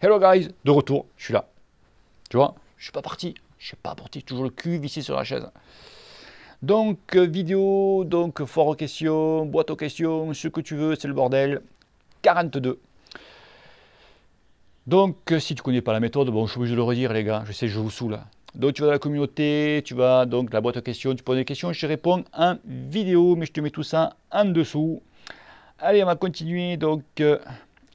Hello guys, de retour, je suis là. Tu vois, je suis pas parti. Je suis pas parti, toujours le cul vissé sur la chaise. Donc, vidéo, donc, foire aux questions, boîte aux questions, ce que tu veux, c'est le bordel. 42. Donc, si tu connais pas la méthode, bon, je suis obligé de le redire, les gars. Je sais, je vous saoule. Donc, tu vas dans la communauté, tu vas donc la boîte aux questions, tu poses des questions, je te réponds en vidéo, mais je te mets tout ça en dessous. Allez, on va continuer donc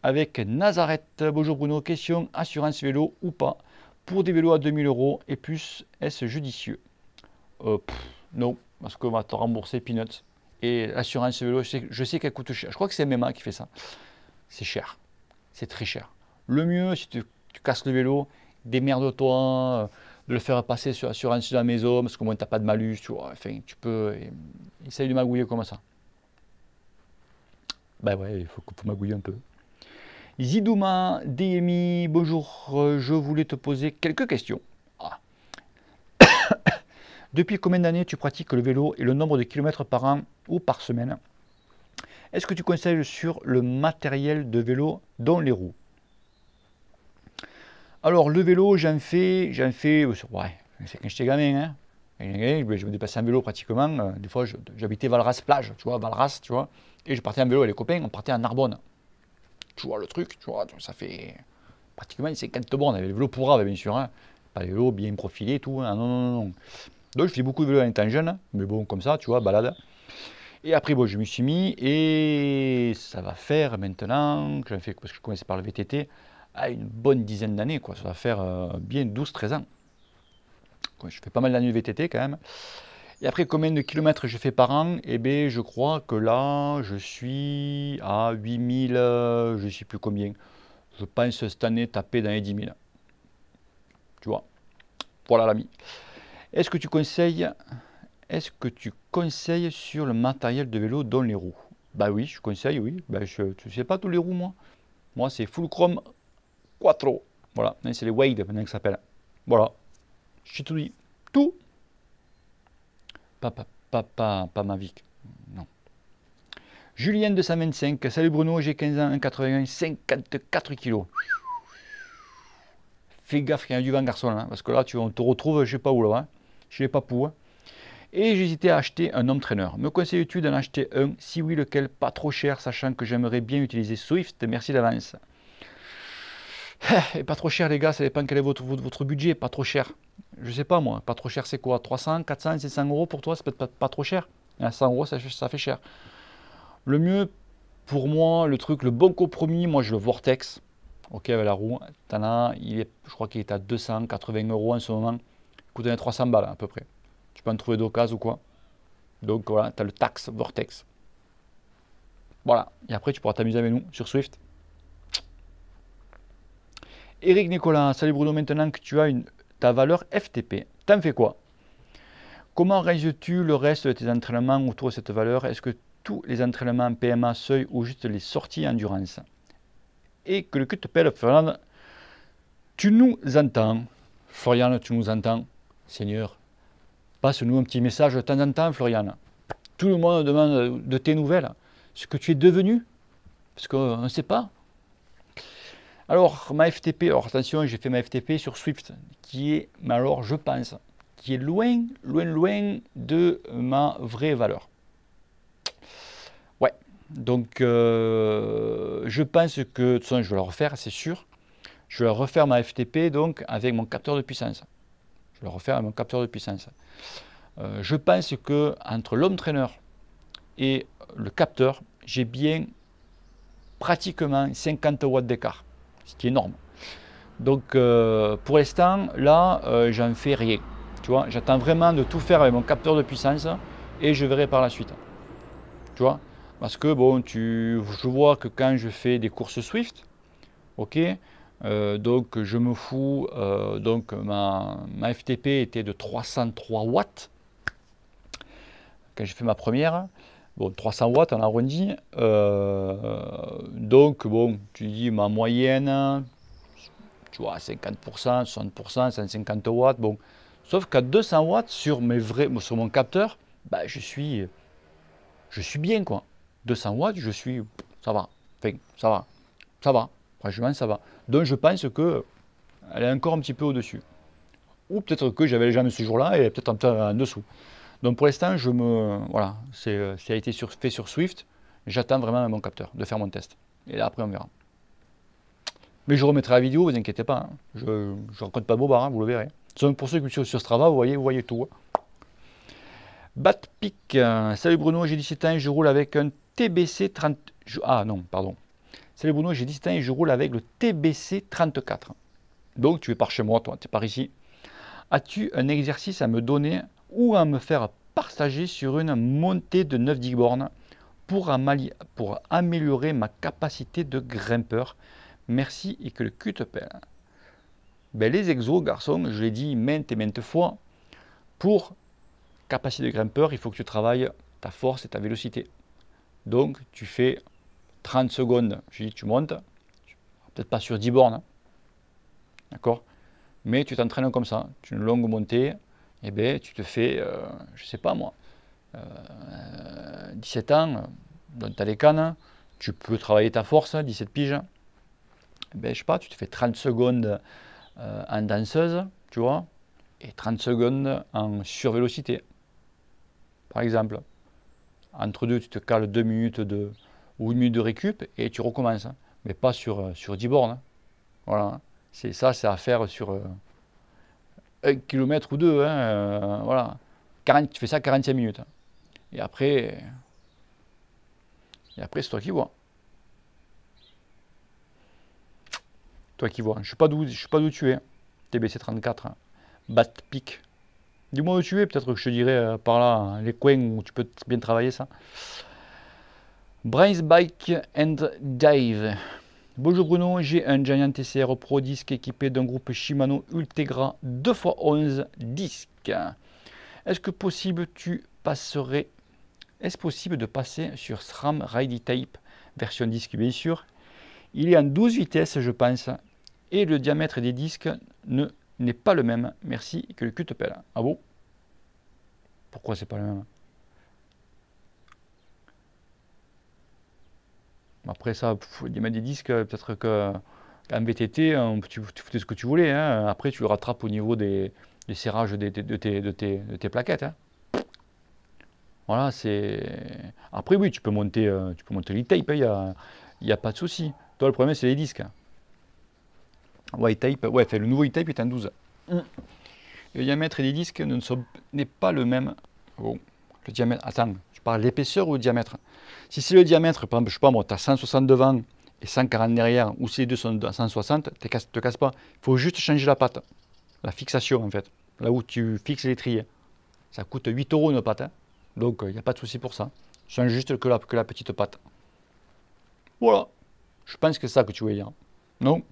avec Nazareth. Bonjour Bruno, question assurance vélo ou pas pour des vélos à 2000 euros et plus, est-ce judicieux? Non, parce qu'on va te rembourser peanuts. Et l'assurance vélo, je sais qu'elle coûte cher. Je crois que c'est MMA qui fait ça. C'est cher. C'est très cher. Le mieux, si tu casses le vélo, démerde-toi de le faire passer sur l'assurance de la maison, parce qu'au moins tu n'as pas de malus, tu vois. Enfin, tu peux. Essaye de magouiller comme ça. Ben ouais, il faut magouiller un peu. Zidouma, DMI, bonjour, je voulais te poser quelques questions. Ah. Depuis combien d'années tu pratiques le vélo et le nombre de kilomètres par an ou par semaine? Est-ce que tu conseilles sur le matériel de vélo, dont les roues? Alors le vélo, ouais, c'est quand j'étais gamin, hein. Je me déplaçais en vélo pratiquement. Des fois, j'habitais Valras plage, tu vois, Valras, tu vois, et je partais en vélo avec les copains, on partait en Narbonne. Tu vois le truc, tu vois, ça fait pratiquement 50 bornes avec le vélo pour bien sûr, hein. Pas les vélos bien profilés et tout, hein. Non, non, non, non. Donc je fais beaucoup de vélo en étant jeune, mais bon, comme ça, tu vois, balade. Et après, bon, je me suis mis, et ça va faire maintenant, que j'en fais, parce que je commençais par le VTT, à une bonne dizaine d'années, quoi. Ça va faire bien 12-13 ans. Je fais pas mal d'années de VTT quand même. Et après, combien de kilomètres je fais par an? Eh bien, je crois que là, je suis à 8000, je ne sais plus combien. Je pense cette année taper dans les 10 000. Tu vois. Voilà l'ami. Est-ce que tu conseilles, sur le matériel de vélo, dont les roues? Bah oui, je conseille, oui. Bah, je ne sais pas tous les roues, moi. Moi, c'est Full Chrome Quattro. Voilà, c'est les Wade maintenant que ça s'appelle. Voilà. Je tout dit. Tout. Pas Mavic. Non. Julien 225. Salut Bruno, j'ai 15 ans, 1,81, 54 kilos. Fais gaffe, il y a du vent garçon, hein, parce que là, on te retrouve, je sais pas où là, hein, chez les papous. Hein. Et j'hésitais à acheter un home trainer. Me conseilles-tu d'en acheter un? Si oui, lequel? Pas trop cher, sachant que j'aimerais bien utiliser Swift. Merci d'avance. Et pas trop cher, les gars, ça dépend quel est votre budget. Pas trop cher. Je sais pas moi, pas trop cher, c'est quoi? 300, 400, 500 euros pour toi? C'est peut-être pas trop cher. À 100 euros, ça fait cher. Le mieux, pour moi, le bon compromis, moi, je le Vortex. Ok, avec la roue. T'en as, je crois qu'il est à 280 euros en ce moment. Il coûte 300 balles à peu près. Tu peux en trouver d'occasion ou quoi. Donc voilà, tu as le Tax Vortex. Voilà. Et après, tu pourras t'amuser avec nous sur Swift. Eric Nicolas, salut Bruno, maintenant que tu as ta valeur FTP, t'en fais quoi? Comment réalises-tu le reste de tes entraînements autour de cette valeur? Est-ce que tous les entraînements PMA seuil ou juste les sorties endurance? Et que le QTPL, Florian, tu nous entends? Florian, tu nous entends? Seigneur, passe-nous un petit message de temps en temps, Florian. Tout le monde demande de tes nouvelles, ce que tu es devenu, parce qu'on ne sait pas. Alors, ma FTP, alors attention, j'ai fait ma FTP sur Swift, qui est, mais alors je pense, qui est loin, loin, loin de ma vraie valeur. Ouais, donc je pense que, de toute façon, je vais la refaire, c'est sûr. Je vais refaire ma FTP donc avec mon capteur de puissance. Je vais la refaire avec mon capteur de puissance. Je pense que entre l'home trainer et le capteur, j'ai bien pratiquement 50 watts d'écart, ce qui est énorme. Donc pour l'instant, là, j'en fais rien. Tu vois, j'attends vraiment de tout faire avec mon capteur de puissance et je verrai par la suite. Tu vois, parce que bon, je vois que quand je fais des courses Swift, ok, donc je me fous, donc ma FTP était de 303 watts quand j'ai fait ma première. Bon, 300 watts en arrondi. Donc, bon, tu dis ma moyenne, tu vois, 50%, 60%, 150 watts. Bon, sauf qu'à 200 watts sur mon capteur, bah, je suis bien, quoi. 200 watts, ça va. Enfin, ça va. Franchement, ça va. Donc je pense que elle est encore un petit peu au-dessus. Ou peut-être que j'avais les jambes ce jour-là et peut-être un peu en dessous. Donc pour l'instant, voilà, ça a été fait sur Swift. J'attends vraiment mon capteur de faire mon test. Et là, après, on verra. Mais je remettrai la vidéo, vous inquiétez pas. Hein. Je ne raconte pas de bobards, hein, vous le verrez. Pour ceux qui sont sur Strava, vous voyez tout. Hein. Batpic, salut Bruno, j'ai 17 ans et je roule avec un TBC 30. Ah non, pardon. Salut Bruno, j'ai 17 ans et je roule avec le TBC 34. Donc tu es par chez moi, toi, tu es par ici. As-tu un exercice à me donner ou à me faire partager sur une montée de 9 bornes pour améliorer ma capacité de grimpeur? Merci et que le cul te pèle. Ben, les exos, garçon, je l'ai dit maintes et maintes fois, pour capacité de grimpeur, il faut que tu travailles ta force et ta vélocité. Donc, tu fais 30 secondes, je dis tu montes, peut-être pas sur 10 bornes, hein, d'accord? Mais tu t'entraînes comme ça, une longue montée, et ben tu te fais, je sais pas moi, 17 ans, donc tu as les cannes, tu peux travailler ta force, 17 piges, ben, je sais pas, tu te fais 30 secondes en danseuse, tu vois, et 30 secondes en survélocité. Par exemple, entre deux, tu te cales 2 minutes ou 1 minute de récup et tu recommences, hein, mais pas sur 10 bornes. Hein. Voilà, c'est à faire sur 1 kilomètre ou 2, hein, voilà. Tu fais ça 45 minutes. Et après c'est toi qui vois. Toi qui vois. Je ne sais pas d'où tu es. TBC 34, Batpic. Dis-moi où tu es, peut-être que je te dirai par là les coins où tu peux bien travailler ça. Brains Bike and Dive. Bonjour Bruno, j'ai un Giant TCR Pro disque équipé d'un groupe Shimano Ultegra 2x11 disque. Est-ce possible de passer sur SRAM Ride Tape version disque? Bien sûr. Il est en 12 vitesses je pense et le diamètre des disques n'est pas le même. Merci que le cul te pèle. Ah bon? Pourquoi c'est pas le même? Après ça, le diamètre des disques, peut-être qu'en VTT, tu fais ce que tu voulais. Hein. Après, tu le rattrapes au niveau des serrages de tes plaquettes. Hein. Voilà, c'est. Après, oui, tu peux monter l'e-tape, il n'y a pas de souci. Toi, le problème, c'est les disques. Ouais, le nouveau e-tape est en 12. Le diamètre des disques n'est pas le même. Bon, le diamètre. Attends, tu parles de l'épaisseur ou le diamètre? Si c'est le diamètre, par exemple, je sais pas moi, tu as 160 devant et 140 derrière, ou si les deux sont à 160, te casse pas. Il faut juste changer la patte, la fixation en fait, là où tu fixes l'étrier. Ça coûte 8 € une patte, hein. Donc il n'y a pas de souci pour ça. Change juste que la petite patte. Voilà, je pense que c'est ça que tu voulais dire. Non?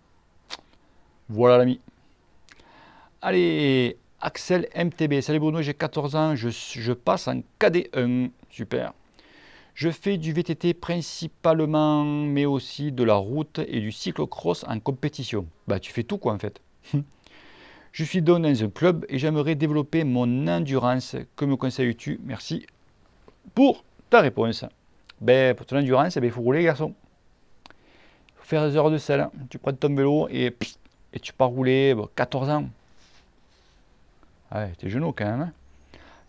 Voilà l'ami. Allez, Axel MTB. Salut Bruno, j'ai 14 ans, je passe en KD1. Super. Je fais du VTT principalement, mais aussi de la route et du cyclocross en compétition. Bah, tu fais tout quoi en fait. Je suis donc dans un club et j'aimerais développer mon endurance. Que me conseilles-tu? Merci pour ta réponse. Ben, pour ton endurance, il faut rouler garçon. Il faut faire des heures de selle. Tu prends ton vélo et tu pars rouler. Bon, 14 ans. Ouais, t'es genou quand même. Hein.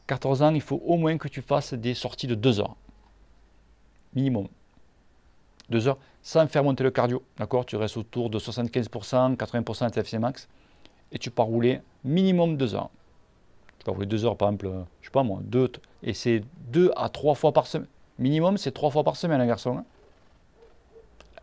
14 ans, il faut au moins que tu fasses des sorties de 2 heures. Minimum. 2 heures sans faire monter le cardio. D'accord? Tu restes autour de 75%, 80% de TFC max. Et tu pars rouler minimum 2 heures. Tu pars rouler 2 heures par exemple, je sais pas moi, et c'est 2 à 3 fois par semaine. Minimum, c'est 3 fois par semaine, un garçon.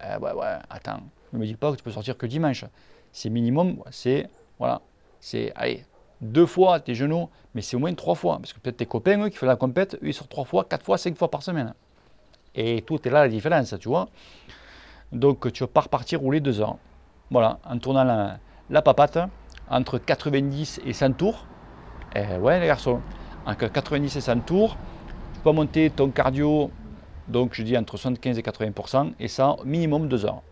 Hein. Ouais, attends. Ne me dis pas que tu peux sortir que dimanche. C'est minimum, c'est, voilà, c'est, allez, 2 fois tes genoux, mais c'est au moins 3 fois. Parce que peut-être tes copains, eux, qui font la compète, eux, ils sortent 3 fois, 4 fois, 5 fois par semaine. Et tout est là la différence, tu vois. Donc tu vas pas repartir rouler 2 heures. Voilà, en tournant la papate entre 90 et 100 tours. Et ouais les garçons, entre 90 et 100 tours, tu peux monter ton cardio, donc je dis entre 75 et 80%, et ça minimum 2 heures.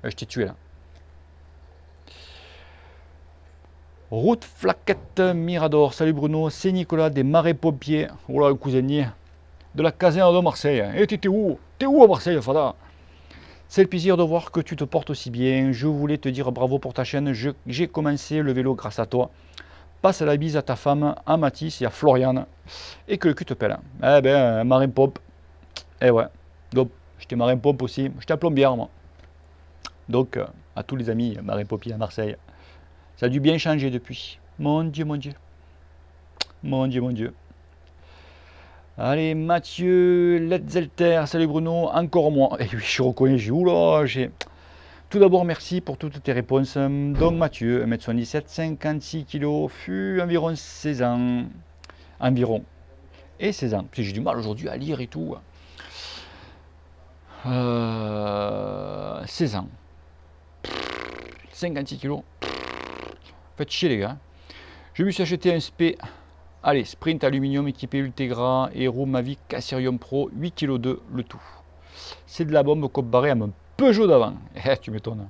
Je t'ai tué là. Route Flaquette Mirador, salut Bruno, c'est Nicolas des Marais Pompiers. Oh là le cousinier de la caserne de Marseille. Et t'es où? T'es où à Marseille, Fada? C'est le plaisir de voir que tu te portes aussi bien. Je voulais te dire bravo pour ta chaîne. J'ai commencé le vélo grâce à toi. Passe la bise à ta femme, à Mathis et à Floriane. Et que le cul te pèle. Eh ben, marin pompe. Eh ouais. Donc, j'étais marin pompe aussi. J'étais à plombière, moi. Donc, à tous les amis marin pompiers à Marseille. Ça a dû bien changer depuis. Mon Dieu, mon Dieu. Mon Dieu, mon Dieu. Allez, Mathieu Letzelter, salut Bruno, encore moi. Et oui, je suis reconnu, j'ai. Tout d'abord, merci pour toutes tes réponses. Donc, Mathieu, 1m77, 56 kg, fut environ 16 ans. Environ. Et 16 ans. J'ai du mal aujourd'hui à lire et tout. 16 ans. 56 kg. Faites chier, les gars. Je me suis acheté un Allez, Sprint aluminium équipé Ultegra et roue Mavic Casserium Pro 8 kg le tout. C'est de la bombe coupe barrée à mon Peugeot d'avant. Eh, tu m'étonnes.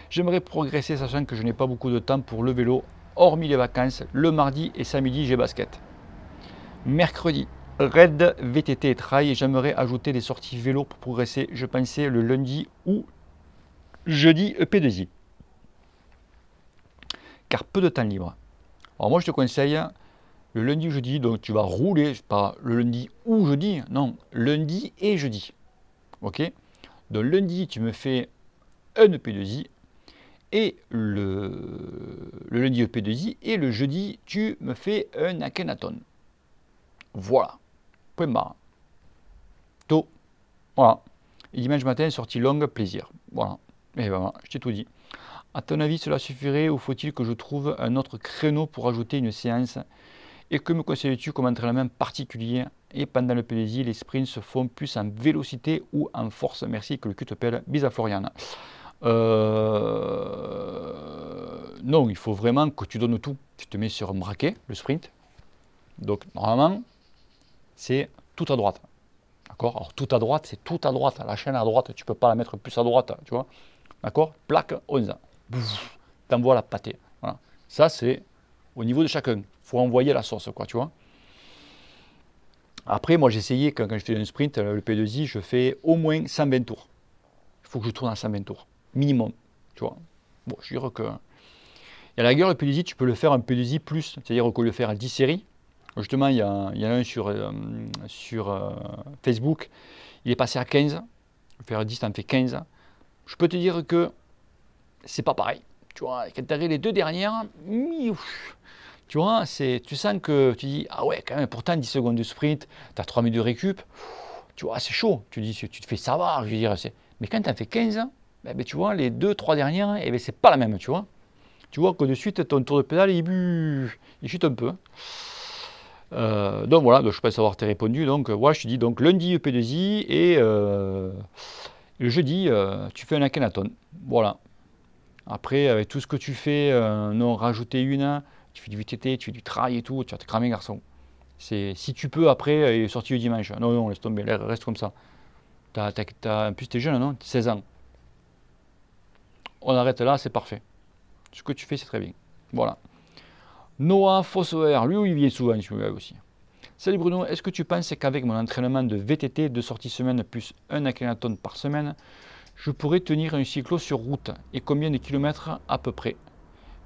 J'aimerais progresser sachant que je n'ai pas beaucoup de temps pour le vélo, hormis les vacances. Le mardi et samedi, j'ai basket. Mercredi, raid, VTT et trail. Et j'aimerais ajouter des sorties vélo pour progresser. Je pensais le lundi ou jeudi EP2I. Car peu de temps libre. Alors moi, je te conseille le lundi ou jeudi, donc tu vas rouler, pas le lundi ou jeudi, non, lundi et jeudi. Ok? Donc lundi, tu me fais un EP2I et le lundi EP2I et le jeudi, tu me fais un Akhenaton. Voilà. Point barre. Tôt. Voilà. Et dimanche matin, sortie longue, plaisir. Voilà. Et voilà, je t'ai tout dit. À ton avis, cela suffirait ou faut-il que je trouve un autre créneau pour ajouter une séance? Et que me conseilles-tu comme entraînement particulier? Et pendant le plaisir, les sprints se font plus en vélocité ou en force? Merci, que le cul te pèle. Bis à Floriane. Non, il faut vraiment que tu donnes tout. Tu te mets sur un braquet, le sprint. Donc, normalement, c'est tout à droite. D'accord? Alors, tout à droite, c'est tout à droite. La chaîne à droite, tu ne peux pas la mettre plus à droite. Tu vois? D'accord? Plaque 11. T'envoies la pâtée. Voilà. Ça, c'est au niveau de chacun. Il faut envoyer la sauce, quoi, tu vois. Après, moi, j'ai essayé, quand je fais un sprint, le P2I, je fais au moins 120 tours. Il faut que je tourne à 120 tours. Minimum, tu vois. Bon, je dirais que... Et à la gueule, le P2I, tu peux le faire un P2I plus. C'est-à-dire qu'au lieu de faire 10 séries, justement, il y en a un sur Facebook, il est passé à 15. Faire 10, t'en fais 15. Je peux te dire que c'est pas pareil. Tu vois, quand tu arrives les deux dernières, tu vois, tu sens que tu dis, ah ouais, quand même, pourtant 10 secondes de sprint, tu as 3 minutes de récup, tu vois, c'est chaud. Tu dis, tu te fais savoir, je veux dire, mais quand tu en fais 15, ben, tu vois, les 2-3 dernières, eh ben, c'est pas la même, tu vois. Tu vois que de suite, ton tour de pédale, il chute un peu. Donc voilà, donc je pense avoir répondu. Donc voilà, je te dis, donc lundi EP2I et le jeudi, tu fais un Akhenaton. Voilà. Après, avec tout ce que tu fais, non, rajouter une, tu fais du VTT, tu fais du trail et tout, tu vas te cramer, garçon. Si tu peux, après, il est sorti le dimanche. Non, non, laisse tomber, reste comme ça. En plus, tu es jeune, non? 16 ans. On arrête là, c'est parfait. Ce que tu fais, c'est très bien. Voilà. Noah Fossoer, lui, il vient souvent, celui-là aussi. Salut Bruno, est-ce que tu penses qu'avec mon entraînement de VTT, 2 sorties semaine plus un Akhenaton par semaine, je pourrais tenir un cyclo sur route? Et combien de kilomètres à peu près?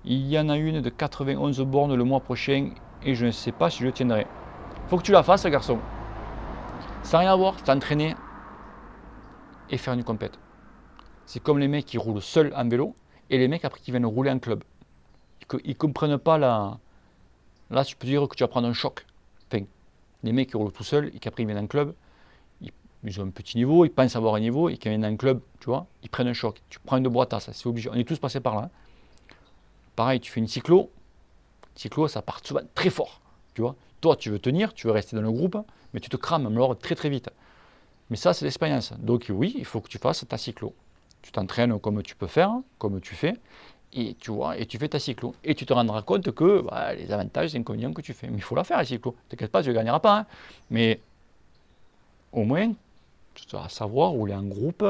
Il y en a une de 91 bornes le mois prochain et je ne sais pas si je tiendrai. Faut que tu la fasses, garçon. Sans rien avoir, t'entraîner et faire une compète. C'est comme les mecs qui roulent seuls en vélo et les mecs après qui viennent rouler en club. Ils ne comprennent pas la... Là, je peux dire que tu vas prendre un choc. Enfin, les mecs qui roulent tout seuls et qui après ils viennent en club, ils ont un petit niveau, ils pensent avoir un niveau et qui viennent en club, tu vois, ils prennent un choc. Tu prends une boîte à ça, c'est obligé. On est tous passés par là. Pareil, tu fais une cyclo, ça part souvent très fort, tu vois. Toi, tu veux tenir, tu veux rester dans le groupe, mais tu te crames alors très très vite. Mais ça, c'est l'expérience. Donc oui, il faut que tu fasses ta cyclo. Tu t'entraînes comme tu peux faire, comme tu fais, et tu vois, et tu fais ta cyclo. Et tu te rendras compte que bah, les avantages, les inconvénients que tu fais. Mais il faut la faire, la cyclo. T'inquiète pas, tu ne gagneras pas. Hein. Mais au moins, tu vas savoir rouler en groupe,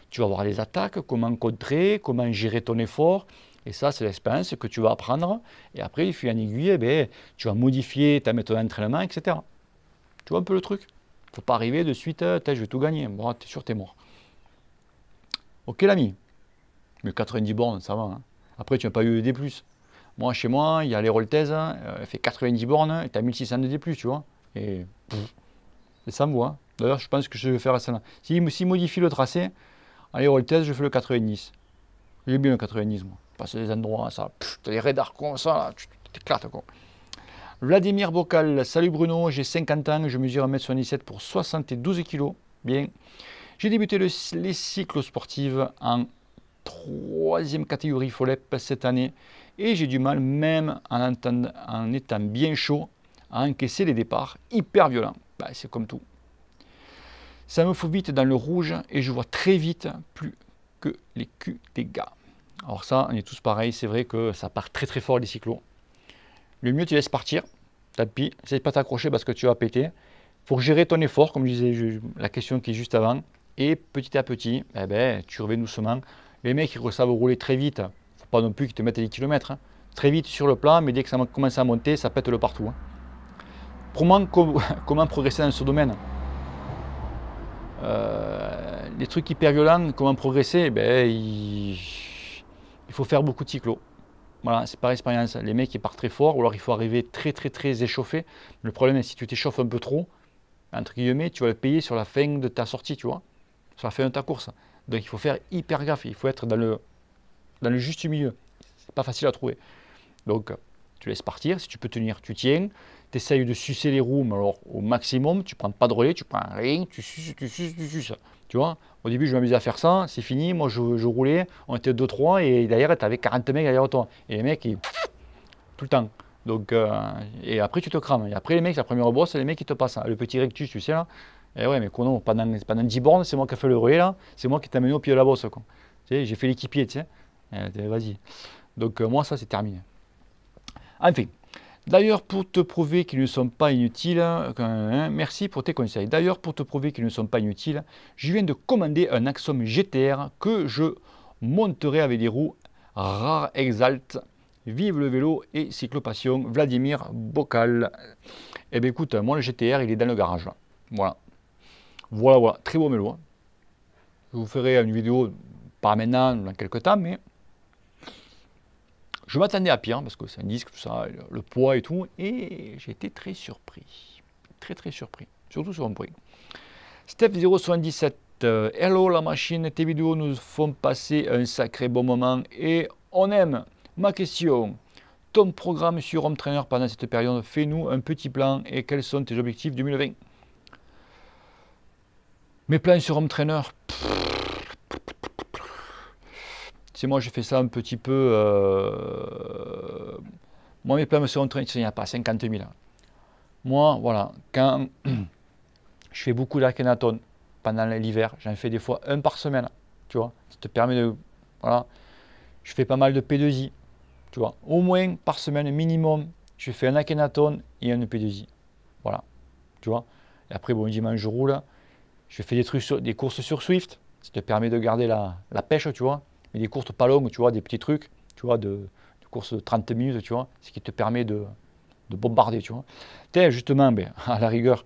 tu vas voir les attaques, comment contrer, comment gérer ton effort. Et ça, c'est l'expérience que tu vas apprendre. Et après, il fil en aiguille, eh bien, tu vas modifier ta méthode d'entraînement, etc. Tu vois un peu le truc? Il ne faut pas arriver de suite, je vais tout gagner. Bon, t'es sûr, t'es mort. Ok l'ami, mais 90 bornes, ça va. Hein. Après, tu n'as pas eu de D+. Moi, chez moi, il y a les Roltaises, elle fait 90 bornes, et tu as 1600 de D+, tu vois. Et ça me voit. Hein. D'ailleurs, je pense que je vais faire ça là. S'il modifie le tracé, à les Roltaises, je fais le 90. J'aime bien le 90, moi. Passer des endroits, ça, t'as des radars comme ça, là, tu t'éclates, quoi. Vladimir Bocal, salut Bruno, j'ai 50 ans, je mesure 1m77 pour 72 kg. Bien. J'ai débuté les cyclosportives en 3e catégorie FOLEP cette année et j'ai du mal, même en étant bien chaud, à encaisser les départs hyper violents. Bah, c'est comme tout. Ça me fout vite dans le rouge et je vois très vite plus que les culs des gars. Alors ça, on est tous pareils, c'est vrai que ça part très très fort les cyclos. Le mieux, tu laisses partir, tapis, essaye pas t'accrocher parce que tu vas péter. Pour gérer ton effort, comme je disais, la question qui est juste avant, et petit à petit, eh ben, tu reviens doucement. Les mecs, ils savent rouler très vite, faut pas non plus qu'ils te mettent des kilomètres. Hein. Très vite sur le plat, mais dès que ça commence à monter, ça pète le partout. Hein. Comment progresser dans ce domaine? Les trucs hyper violents, comment progresser? Ben, il faut faire beaucoup de cyclos. Voilà, c'est par expérience. Les mecs, ils partent très fort, ou alors il faut arriver très très très échauffé. Le problème, c'est si tu t'échauffes un peu trop, entre guillemets, tu vas le payer sur la fin de ta sortie, tu vois, sur la fin de ta course. Donc il faut faire hyper gaffe, il faut être dans le juste milieu. C'est pas facile à trouver. Donc tu laisses partir, si tu peux tenir, tu tiens. Tu essayes de sucer les roues, mais alors au maximum, tu prends pas de relais, tu prends rien, tu suces, tu suces, tu suces. Tu vois, au début, je m'amusais à faire ça, c'est fini, moi je roulais, on était 2-3 et derrière, tu avais 40 mecs derrière toi. Et les mecs, tout le temps. Donc, et après, tu te crames. Et après, les mecs, la première brosse, c'est les mecs qui te passent. Le petit rectus, tu sais là. Et ouais, mais non, pendant 10 bornes, c'est moi qui ai fait le relais là. C'est moi qui t'ai amené au pied de la bosse. Quoi. Tu sais, j'ai fait l'équipier, tu sais. Vas-y. Donc, moi, ça, c'est terminé. Enfin. D'ailleurs, pour te prouver qu'ils ne sont pas inutiles, merci pour tes conseils. D'ailleurs, pour te prouver qu'ils ne sont pas inutiles, je viens de commander un Axom GTR que je monterai avec des roues rares Exalt. Vive le vélo et cyclopassion, Vladimir Bocal. Eh bien écoute, moi le GTR il est dans le garage là. Voilà. Voilà, très beau vélo. Hein. Je vous ferai une vidéo, pas maintenant, dans quelques temps, mais je m'attendais à pire, parce que c'est un disque, tout ça, le poids et tout, et j'ai été très surpris. Très très surpris, surtout sur un prix. Steph077, hello la machine, tes vidéos nous font passer un sacré bon moment et on aime. Ma question, ton programme sur Home Trainer pendant cette période, fais-nous un petit plan et quels sont tes objectifs 2020? Mes plans sur Home Trainer, c'est moi j'ai fait ça un petit peu. Moi mes plans sur Home Trainer, il n'y a pas 50 000. Moi, voilà, quand je fais beaucoup d'Akhenaton pendant l'hiver, j'en fais des fois un par semaine, tu vois, ça te permet de. Voilà, je fais pas mal de P2I. Tu vois, au moins par semaine minimum, je fais un Akhenaton et un P2I. Voilà, tu vois. Et après, bon, dimanche, je roule. Je fais des trucs des courses sur Swift. Ça te permet de garder la pêche, tu vois. Mais des courses pas longues, tu vois, des petits trucs, tu vois, de courses de 30 minutes, tu vois. Ce qui te permet de bombarder, tu vois. Justement, ben, à la rigueur,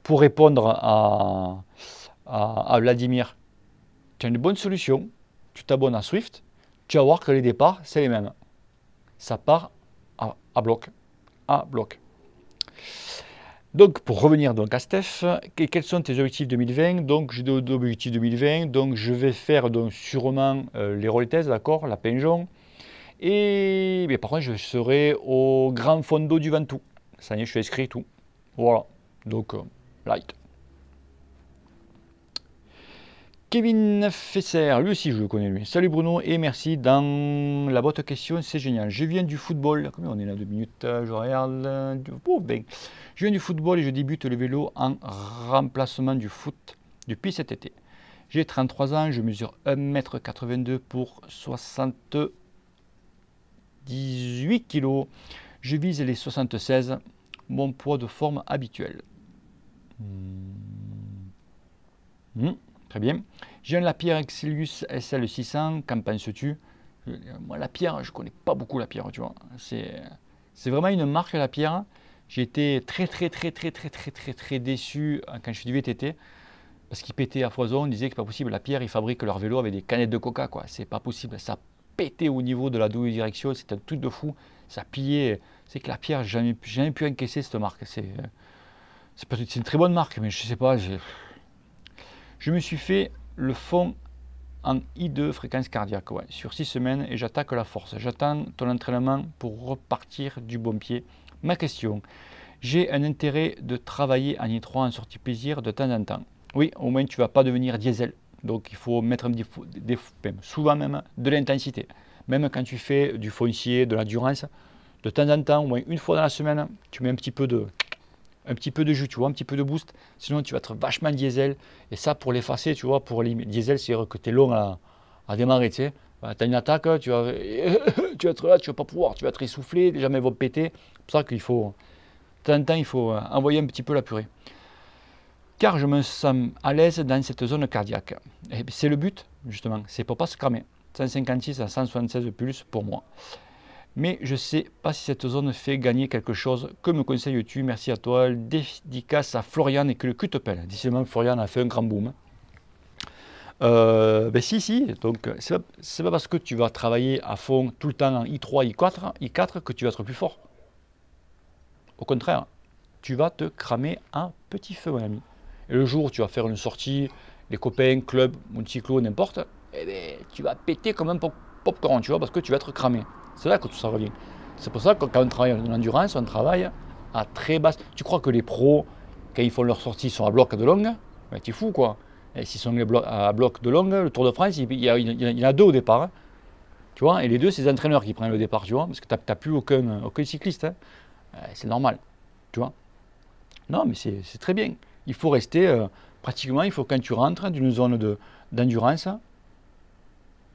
pour répondre à Vladimir, tu as une bonne solution. Tu t'abonnes à Swift. Tu vas voir que les départs, c'est les mêmes. Ça part à bloc. À bloc. Donc, pour revenir donc à Steph, quels sont tes objectifs 2020? Donc, j'ai deux objectifs 2020. Donc, je vais faire donc, sûrement les Roltaises, d'accord, la Penjon. Et mais par contre, je serai au Grand Fondo du Ventoux. Ça y est, je suis inscrit tout. Voilà. Donc, light. Kevin Fesser, lui aussi je le connais lui. Salut Bruno et merci dans la boîte question, c'est génial. Je viens du football, combien on est là 2 minutes, je regarde. Oh, ben. Je viens du football et je débute le vélo en remplacement du foot depuis cet été. J'ai 33 ans, je mesure 1m82 pour 78 kg. Je vise les 76, mon poids de forme habituel. Très bien. J'ai un Lapierre Exilius SL600, qu'en penses-tu? Moi, Lapierre, je ne connais pas beaucoup Lapierre, tu vois. C'est vraiment une marque Lapierre. J'ai été très déçu quand je fais du VTT. parce qu'il pétait à foison, on disait que c'est pas possible. La Pierre, ils fabriquent leur vélo avec des canettes de coca, quoi. C'est pas possible. Ça pétait au niveau de la double direction, c'était un truc de fou. Ça pillait. C'est que la Pierre, j'ai jamais pu encaisser cette marque. C'est une très bonne marque, mais je sais pas. Je me suis fait le fond en I2 fréquence cardiaque, ouais, sur 6 semaines et j'attaque la force. J'attends ton entraînement pour repartir du bon pied. Ma question, j'ai un intérêt de travailler en I3 en sortie plaisir de temps en temps. Oui, au moins tu ne vas pas devenir diesel. Donc il faut mettre souvent même de l'intensité. Même quand tu fais du foncier, de l'endurance, de temps en temps, au moins une fois dans la semaine, tu mets un petit peu de jus, tu vois, un petit peu de boost. Sinon, tu vas être vachement diesel. Et ça, pour l'effacer, tu vois, pour les diesel, c'est que tu es long à démarrer, tu sais. Tu as une attaque, tu vas être là, tu vas pas pouvoir, tu vas être essoufflé, les jambes vont péter. C'est pour ça qu'il faut, de temps en temps, il faut envoyer un petit peu la purée. Car je me sens à l'aise dans cette zone cardiaque. Et c'est le but, justement, c'est pour pas se cramer. 156 à 176 pulses pour moi. Mais je ne sais pas si cette zone fait gagner quelque chose. Que me conseilles-tu? Merci à toi. Dédicace à Florian et que le cul te pèle. Décidément, Florian a fait un grand boom. Si. Donc, c'est pas parce que tu vas travailler à fond tout le temps en I3, I4 que tu vas être plus fort. Au contraire, tu vas te cramer un petit feu, mon ami. Et le jour où tu vas faire une sortie, les copains, club, mon cyclo, n'importe, eh bien, tu vas péter comme un popcorn, tu vois, parce que tu vas être cramé. C'est là que tout ça revient. C'est pour ça que quand on travaille en endurance, on travaille à très basse. Tu crois que les pros, quand ils font leur sortie, sont à bloc de longue? Ben, t'es fou, quoi. Et s'ils sont à bloc de longue, le Tour de France, il y en a deux au départ. Hein. Tu vois, et les deux, c'est les entraîneurs qui prennent le départ, tu vois, parce que tu n'as plus aucun cycliste. Hein. C'est normal, tu vois. Non, mais c'est très bien. Il faut rester, pratiquement, il faut quand tu rentres d'une zone d'endurance,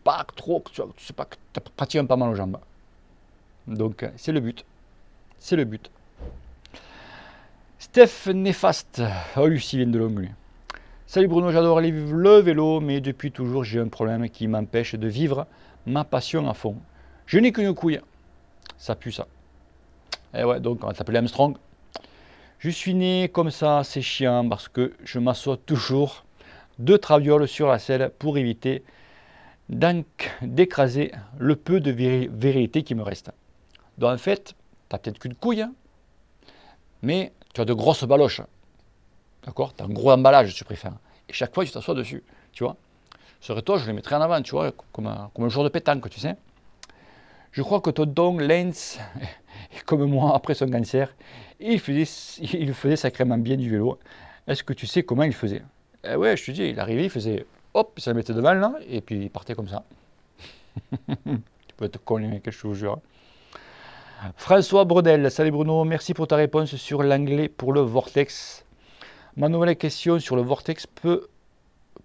pas trop, tu sais pas que tu pratiques pas mal aux jambes. Donc, c'est le but. C'est le but. Steph Néfaste. Oh, Lucie vient de longue, lui. Salut Bruno, j'adore le vélo, mais depuis toujours, j'ai un problème qui m'empêche de vivre ma passion à fond. Je n'ai qu'une couille. Ça pue, ça. Et ouais, donc, on va t'appeler Armstrong. Je suis né comme ça, c'est chiant, parce que je m'assois toujours de traviole sur la selle pour éviter d'écraser le peu de vérité qui me reste. Donc en fait, tu n'as peut-être qu'une couille, hein, mais tu as de grosses baloches. D'accord? Tu as un gros emballage, si tu préfères. Et chaque fois, tu t'assois dessus. Tu vois? Serait toi, je les mettrais en avant, tu vois, comme un joueur de pétanque, tu sais. Je crois que ton don, Lens, est comme moi, après son cancer, il faisait sacrément bien du vélo. Est-ce que tu sais comment il faisait? Eh ouais, je te dis, il arrivait, il faisait hop, il se mettait devant là, et puis il partait comme ça. Tu peux être con, les mecs, je te jure. François Brodel, salut Bruno, merci pour ta réponse sur l'anglais pour le vortex. Ma nouvelle question sur le vortex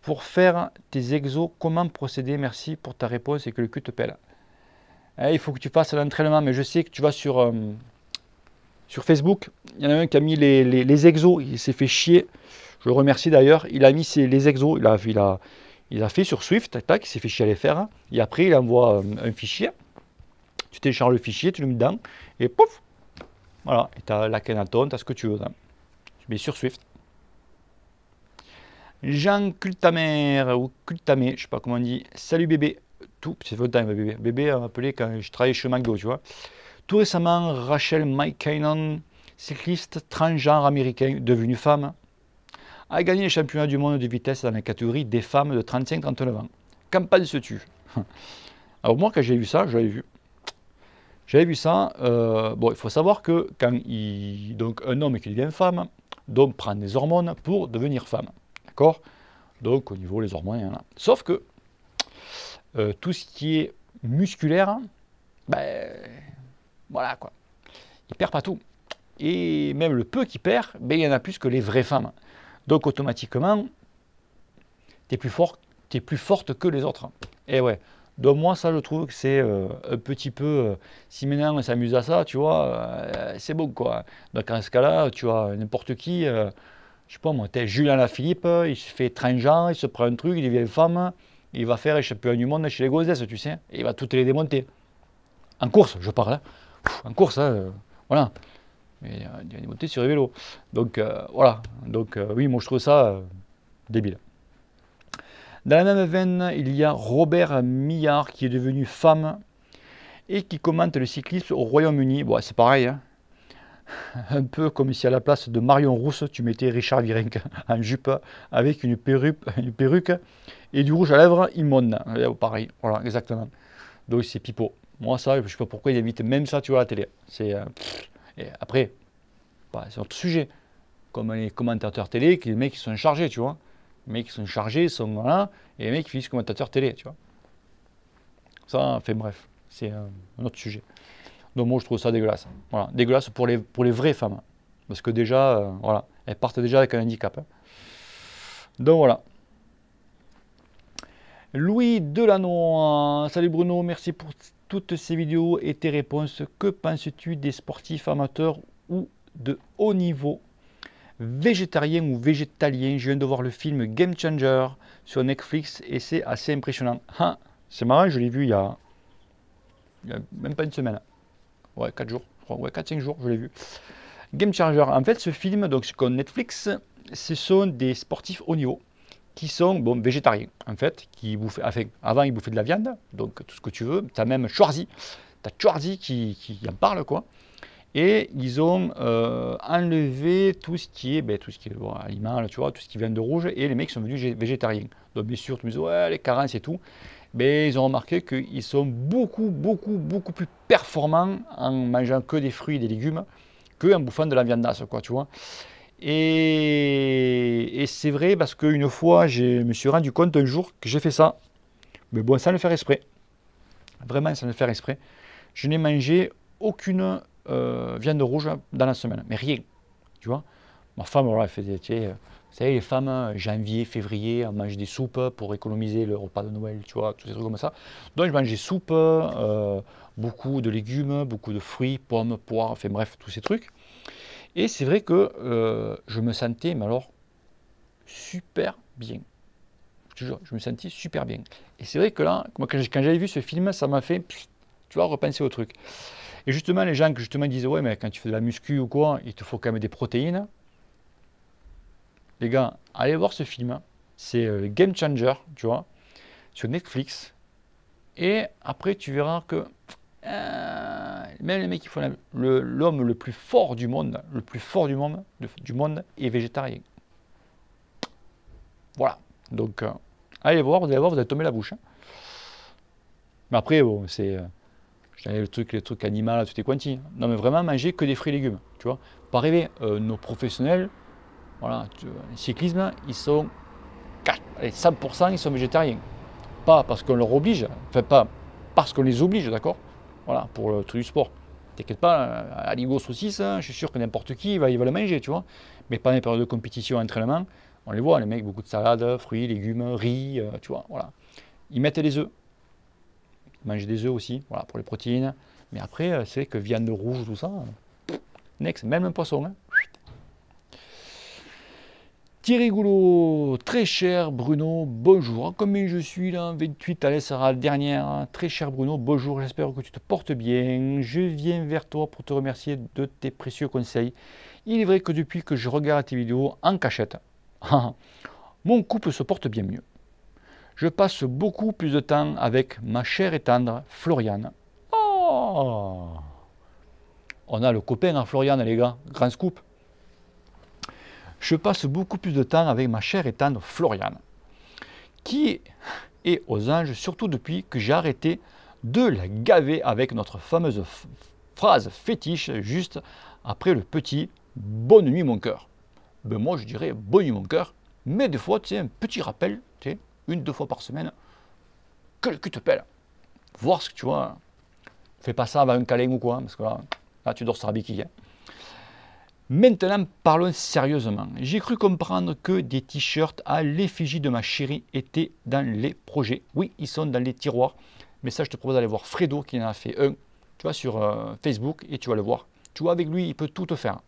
pour faire tes exos, comment procéder? Merci pour ta réponse et que le cul te pèle. Il faut que tu fasses l'entraînement, mais je sais que tu vas sur Facebook, il y en a un qui a mis les exos, il s'est fait chier. Je le remercie d'ailleurs, il a mis les exos, il a fait sur Swift, tac, tac, il s'est fait chier à les faire, et après il envoie un fichier. Tu télécharges le fichier, tu le mets dedans, et pouf, voilà, et tu as l'Akhenaton, tu as ce que tu veux. Hein. Tu mets sur Swift. Jean Cultamer, ou Cultamé, je ne sais pas comment on dit. Salut bébé. Tout, c'est votre time bébé. Bébé m'a appelé quand je travaillais chez McDo, tu vois. Tout récemment, Rachel McKinnon, cycliste transgenre américain, devenue femme, a gagné les championnats du monde de vitesse dans la catégorie des femmes de 35-39 ans. Qu'en penses-tu? Alors moi, quand j'ai vu ça, j'avais vu ça, bon, il faut savoir que quand donc un homme qui devient femme, donc prend des hormones pour devenir femme. D'accord? Donc au niveau des hormones, il y en a. Sauf que tout ce qui est musculaire, ben voilà quoi. Il perd pas tout. Et même le peu qu'il perd, ben, il y en a plus que les vraies femmes. Donc automatiquement, tu es plus forte que les autres. Et ouais. Donc moi, ça, je trouve que c'est un petit peu... si maintenant on s'amuse à ça, tu vois, c'est bon, quoi. Donc en ce cas-là, tu vois, n'importe qui, je sais pas moi, t'es Julien Lafilippe, il se fait 30 ans, il se prend un truc, il devient femme, il va faire les championnats du monde chez les gonzesses, tu sais, et il va toutes les démonter. En course, je parle, hein. En course, hein, voilà. Mais il y a des montées sur les vélos. Donc voilà. Donc oui, moi je trouve ça Débile. Dans la même veine, il y a Robert Millard qui est devenu femme et qui commente le cyclisme au Royaume-Uni. Bon, c'est pareil, hein. Un peu comme si à la place de Marion Rousse, tu mettais Richard Virenque en jupe avec une perruque et du rouge à lèvres immonde. Pareil, voilà, exactement. Donc c'est pipeau. Moi, ça, je ne sais pas pourquoi ils évitent même ça, tu vois, à la télé. Et après, bah, c'est autre sujet. Comme les commentateurs télé, les mecs qui sont chargés, tu vois. Les mecs qui sont chargés sont là, et les mecs qui finissent commentateurs télé, tu vois. Ça, fait bref, c'est un autre sujet. Donc moi je trouve ça dégueulasse. Voilà, dégueulasse pour les vraies femmes. Parce que déjà, voilà, elles partent déjà avec un handicap. Hein. Donc voilà. Louis Delanoë, salut Bruno, merci pour toutes ces vidéos et tes réponses. Que penses-tu des sportifs amateurs ou de haut niveau, végétariens ou végétaliens? Je viens de voir le film Game Changer sur Netflix et c'est assez impressionnant. Ah, c'est marrant, je l'ai vu il y a même pas une semaine. Ouais, 4 jours, je crois. Ouais, 4-5 jours, je l'ai vu. Game Changer. En fait, ce film, donc c'est comme Netflix, ce sont des sportifs haut niveau qui sont bon, végétariens, en fait, qui bouffaient, enfin, avant ils bouffaient de la viande, donc tout ce que tu veux. Tu as même Schwarzy, qui en parle, quoi. Et ils ont enlevé tout ce qui est, bon, animal, tu vois, tout ce qui vient de rouge, et les mecs sont devenus végétariens. Donc bien sûr, tu me dis, ouais, les carences et tout. Mais ils ont remarqué qu'ils sont beaucoup plus performants en mangeant que des fruits et des légumes qu'en bouffant de la viandasse, quoi, tu vois. Et c'est vrai parce qu'une fois, je me suis rendu compte un jour que j'ai fait ça, mais bon, sans le faire exprès. Vraiment sans le faire exprès. Je n'ai mangé aucune viande rouge dans la semaine, mais rien, tu vois. Ma femme, voilà, elle fait des, tu sais, vous savez, les femmes, janvier, février, elles mangent des soupes pour économiser le repas de Noël, tu vois, tous ces trucs comme ça. Donc je mange des soupes, beaucoup de légumes, beaucoup de fruits, pommes, poires, enfin bref, tous ces trucs. Et c'est vrai que je me sentais, mais alors, super bien. Je te jure, je me sentais super bien. Et c'est vrai que là, moi, quand j'avais vu ce film, ça m'a fait, tu vois, repenser au truc. Et justement, les gens qui justement disaient, ouais, mais quand tu fais de la muscu ou quoi, il te faut quand même des protéines. Les gars, allez voir ce film. C'est Game Changer, tu vois, sur Netflix. Et après, tu verras que même les mecs qui font l'homme le plus fort du monde, du monde est végétarien. Voilà. Donc, allez voir, vous allez voir, vous allez tomber la bouche. Hein. Mais après, bon, c'est les trucs animaux, tout est quanti. Non, mais vraiment, manger que des fruits et légumes, tu vois. Pas rêver, nos professionnels, voilà, le cyclisme, ils sont 100%, ils sont végétariens. Pas parce qu'on leur oblige, enfin pas parce qu'on les oblige, d'accord. Voilà, pour le truc du sport. T'inquiète pas, aligot saucisse, je suis sûr que n'importe qui il va le manger, tu vois. Mais pas dans les périodes de compétition, entraînement, on les voit, les mecs, beaucoup de salades, fruits, légumes, riz, tu vois, voilà. Ils mettent les œufs. Ils mangent des œufs aussi, voilà, pour les protéines. Mais après, c'est que viande rouge, tout ça, next, même un poisson, hein. Thierry Goulot, très cher Bruno, bonjour. Combien je suis là 28, allez, ça sera la dernière. Très cher Bruno, bonjour, j'espère que tu te portes bien. Je viens vers toi pour te remercier de tes précieux conseils. Il est vrai que depuis que je regarde tes vidéos en cachette, mon couple se porte bien mieux. Je passe beaucoup plus de temps avec ma chère et tendre Floriane. Oh, on a le copain à Floriane, les gars, grand scoop. Je passe beaucoup plus de temps avec ma chère et tendre Floriane, qui est aux anges, surtout depuis que j'ai arrêté de la gaver avec notre fameuse phrase fétiche juste après le petit « Bonne nuit mon cœur ». Ben moi je dirais « Bonne nuit mon cœur », mais des fois tu sais, un petit rappel, tu sais, 1-2 fois par semaine, que le cul te pèle. Voir ce que tu vois, fais pas ça avant un câlin ou quoi, parce que là tu dors sur la béquille. Hein. Maintenant, parlons sérieusement. J'ai cru comprendre que des t-shirts à l'effigie de ma chérie étaient dans les projets. Oui, ils sont dans les tiroirs. Mais ça, je te propose d'aller voir Fredo qui en a fait un, tu vois, sur Facebook, et tu vas le voir. Tu vois, avec lui, il peut tout te faire.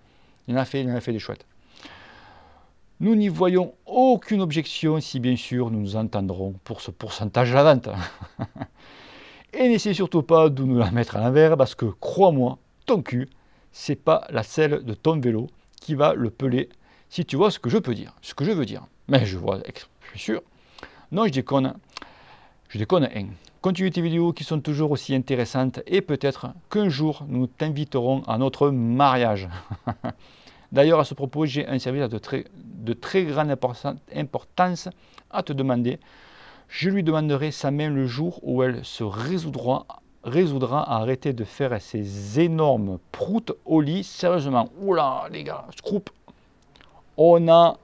Il en a fait des chouettes. Nous n'y voyons aucune objection si bien sûr nous nous entendrons pour ce pourcentage à la vente. Et n'essaie surtout pas de nous la mettre à l'envers parce que, crois-moi, ton cul, c'est pas la selle de ton vélo qui va le peler, si tu vois ce que je peux dire, ce que je veux dire. Mais je vois, je suis sûr. Non, je déconne. Je déconne, hein. Continue tes vidéos qui sont toujours aussi intéressantes et peut-être qu'un jour nous t'inviterons à notre mariage. D'ailleurs, à ce propos, j'ai un service de très grande importance à te demander. Je lui demanderai sa main le jour où elle se résoudra à arrêter de faire ces énormes proutes au lit. Sérieusement, oula les gars, scoop. On a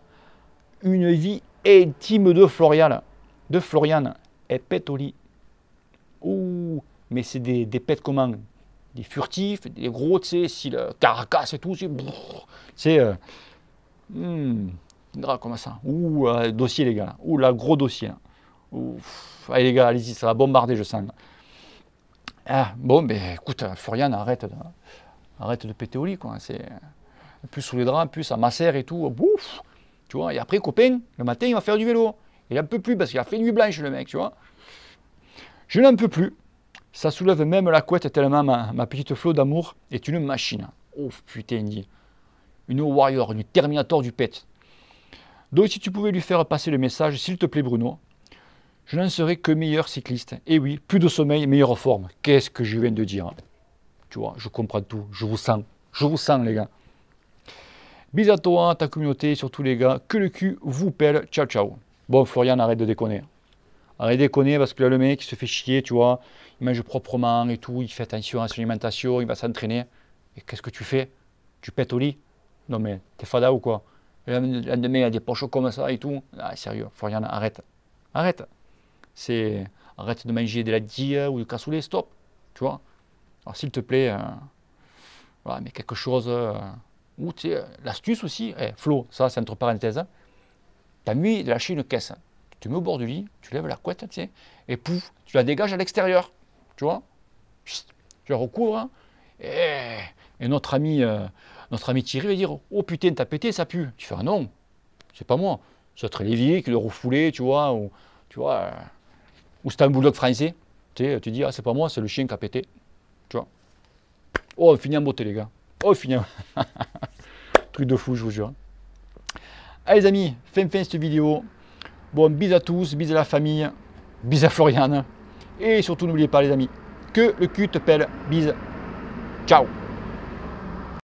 une vie intime de Floriane. Elle pète au lit. Ouh, mais c'est des pètes comment? Des furtifs, des gros, tu sais, si le carcasse et tout, c'est comment ça? Ouh, dossier les gars, ouh là, gros dossier. Ouf. Allez les gars, allez-y, ça va bombarder, je sens. Ah, bon, ben écoute, Floriane, arrête de péter au lit, quoi. C'est plus sous les draps, plus ça macère et tout. Bouf, tu vois. Et après, copain, le matin, il va faire du vélo. Il n'en peut plus parce qu'il a fait nuit blanche, le mec, tu vois. Je n'en peux plus. Ça soulève même la couette tellement ma petite Flo d'amour est une machine. Oh putain, une warrior, une Terminator du pet. Donc si tu pouvais lui faire passer le message, s'il te plaît Bruno, je n'en serais que meilleur cycliste. Et oui, plus de sommeil, meilleure forme. Qu'est-ce que je viens de dire? Tu vois, je comprends tout. Je vous sens les gars. Bis à toi, ta communauté, surtout les gars. Que le cul vous pèle. Ciao, ciao. Bon, Florian, arrête de déconner. Arrête de déconner parce que là, le mec, il se fait chier, tu vois. Il mange proprement et tout. Il fait attention à son alimentation. Il va s'entraîner. Et qu'est-ce que tu fais? Tu pètes au lit? Non, mais t'es fada ou quoi? Le lendemain, il a des poches comme ça et tout. Ah, sérieux, Florian, arrête. Arrête. Arrête de manger de la dia ou du cassoulet, stop. Tu vois? Alors, s'il te plaît, voilà, mais quelque chose. Ou tu sais, l'astuce aussi, Flo, ça c'est entre parenthèses, tu as mis de lâcher une caisse, tu te mets au bord du lit, tu lèves la couette, tu sais, et pouf, tu la dégages à l'extérieur, tu vois, tu la recouvres, et notre ami Thierry va dire, oh putain, t'as pété, ça pue. Tu fais, ah non, c'est pas moi, c'est très Lévy qui le refoulé, tu vois, ou c'est un bulldog français, tu sais, tu dis, ah c'est pas moi, c'est le chien qui a pété, tu vois. Oh, on finit en beauté les gars, oh, on finit en... Truc de fou, je vous jure. Allez les amis, fin cette vidéo. Bon, bis à tous, bis à la famille, bis à Floriane. Et surtout, n'oubliez pas les amis, que le cul te pèle. Bis. Ciao.